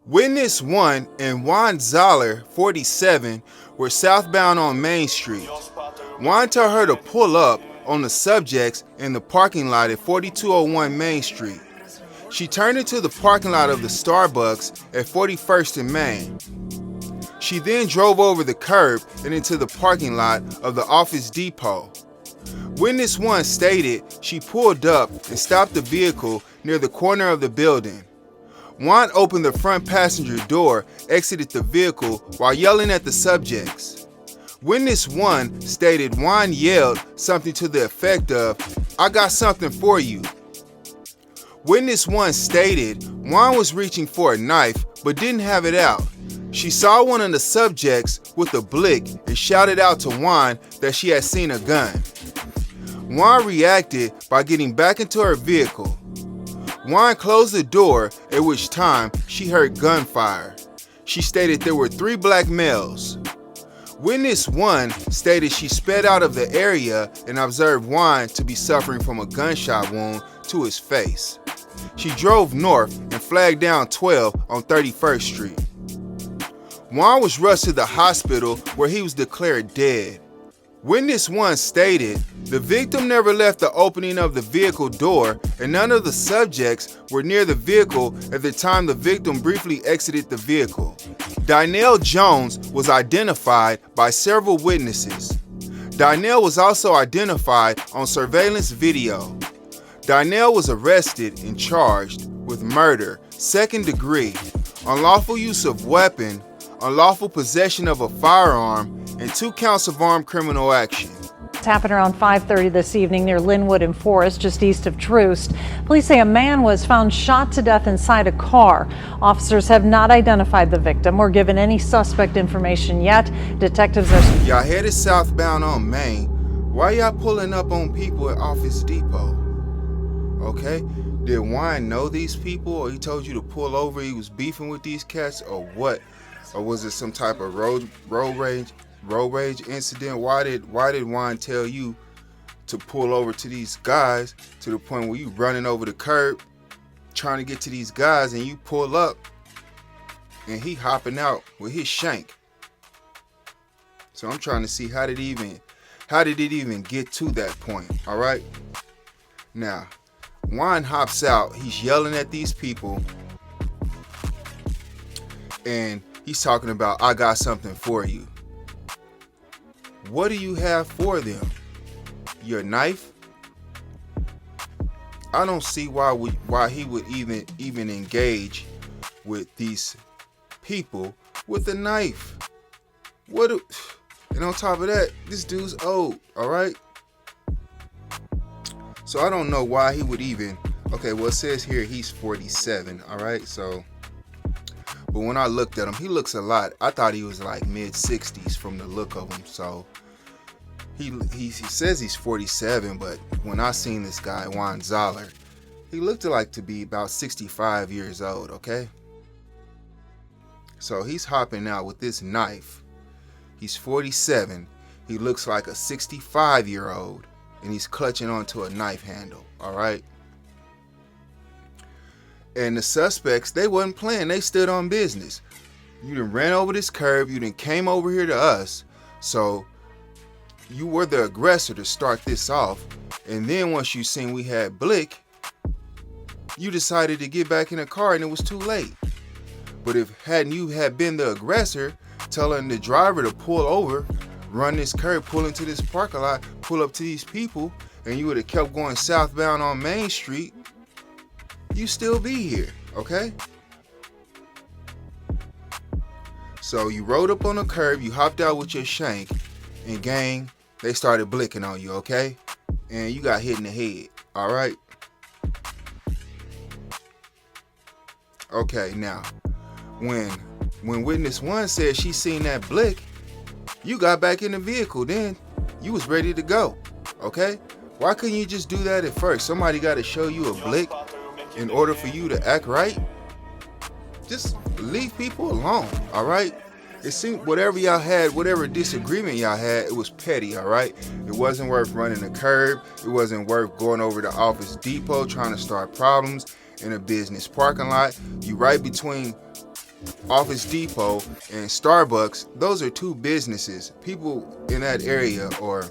Witness 1 and Juan Zoller, 47, were southbound on Main Street. Juan told her to pull up on the subjects in the parking lot at 4201 Main Street. She turned into the parking lot of the Starbucks at 41st and Main. She then drove over the curb and into the parking lot of the Office Depot. Witness 1 stated she pulled up and stopped the vehicle near the corner of the building. Juan opened the front passenger door, exited the vehicle while yelling at the subjects. Witness 1 stated Juan yelled something to the effect of, "I got something for you." Witness 1 stated Juan was reaching for a knife but didn't have it out. She saw one of the subjects with a blick and shouted out to Juan that she had seen a gun. Juan reacted by getting back into her vehicle. Juan closed the door, at which time she heard gunfire. She stated there were 3 black males. Witness 1 stated she sped out of the area and observed Juan to be suffering from a gunshot wound to his face. She drove north and flagged down 12 on 31st Street. Juan was rushed to the hospital where he was declared dead. Witness 1 stated the victim never left the opening of the vehicle door and none of the subjects were near the vehicle at the time the victim briefly exited the vehicle. Dynell Jones was identified by several witnesses. Dynell was also identified on surveillance video. Dynell was arrested and charged with murder, 2nd degree, unlawful use of weapon, unlawful possession of a firearm, and 2 counts of armed criminal action. It's happened around 5:30 this evening near Linwood and Forest, just east of Troost. Police say a man was found shot to death inside a car. Officers have not identified the victim or given any suspect information yet. Detectives are... Y'all headed southbound on Main. Why y'all pulling up on people at Office Depot? Okay? Did Juan know these people, or he told you to pull over, he was beefing with these cats, or what? Or was it some type of road rage incident? Why did Juan tell you to pull over to these guys to the point where you running over the curb trying to get to these guys and you pull up and he hopping out with his shank? So I'm trying to see how did it even get to that point? All right. Now, Juan hops out. He's yelling at these people and he's talking about, "I got something for you." What do you have for them? Your knife? I don't see why he would even engage with these people with a knife. And on top of that, this dude's old, all right? So I don't know why he would even. Okay, well, it says here he's 47, all right? So, but when I looked at him, he looks a lot. I thought he was like mid-60s from the look of him. So he says he's 47, but when I seen this guy, Juan Zoller, he looked like to be about 65 years old, okay? So he's hopping out with this knife. He's 47. He looks like a 65-year-old, and he's clutching onto a knife handle, all right? And the suspects, they wasn't playing. They stood on business. You done ran over this curb. You done came over here to us. So you were the aggressor to start this off. And then once you seen we had Blick, you decided to get back in the car and it was too late. But if hadn't you had been the aggressor, telling the driver to pull over, run this curb, pull into this parking lot, pull up to these people, and you would have kept going southbound on Main Street, you still be here, okay? So you rode up on the curb, you hopped out with your shank, and gang, they started blicking on you, okay? And you got hit in the head, all right? Okay, now, when witness 1 said she seen that blick, you got back in the vehicle, then you was ready to go, okay? Why couldn't you just do that at first? Somebody got to show you a blick in order for you to act right. Just leave people alone, all right? It seemed whatever y'all had, whatever disagreement y'all had, it was petty, all right? It wasn't worth running the curb. It wasn't worth going over to Office Depot trying to start problems in a business parking lot. You right between Office Depot and Starbucks, those are two businesses. People in that area or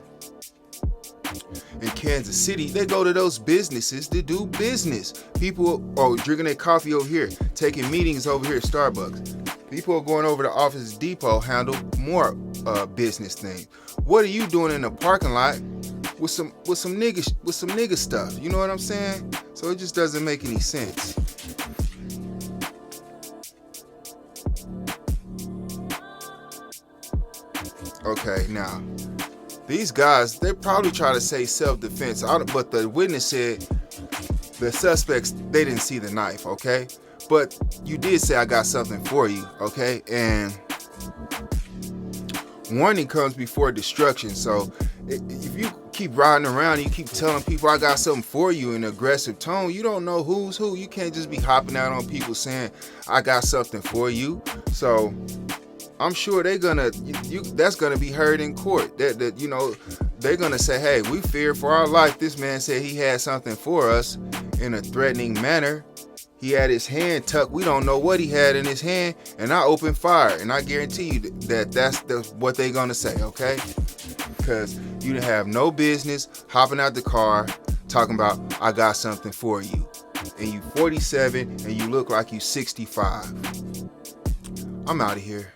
in Kansas City, they go to those businesses to do business. People are drinking their coffee over here, taking meetings over here at Starbucks. People are going over to Office Depot, handle more business things. What are you doing in the parking lot with some nigga stuff? You know what I'm saying? So it just doesn't make any sense. Okay, now these guys, they probably try to say self-defense, but the witness said the suspects, they didn't see the knife, okay? But you did say I got something for you, okay? And warning comes before destruction. So if you keep riding around and you keep telling people I got something for you in an aggressive tone, you don't know who's who. You can't just be hopping out on people saying I got something for you. So I'm sure they're gonna, that's gonna be heard in court. That you know, they're gonna say, hey, we fear for our life. This man said he had something for us in a threatening manner. He had his hand tucked. We don't know what he had in his hand, and I opened fire. And I guarantee you that's what they're gonna say, okay? Because you have no business hopping out the car talking about I got something for you, and you 47 and you look like you 65. I'm out of here.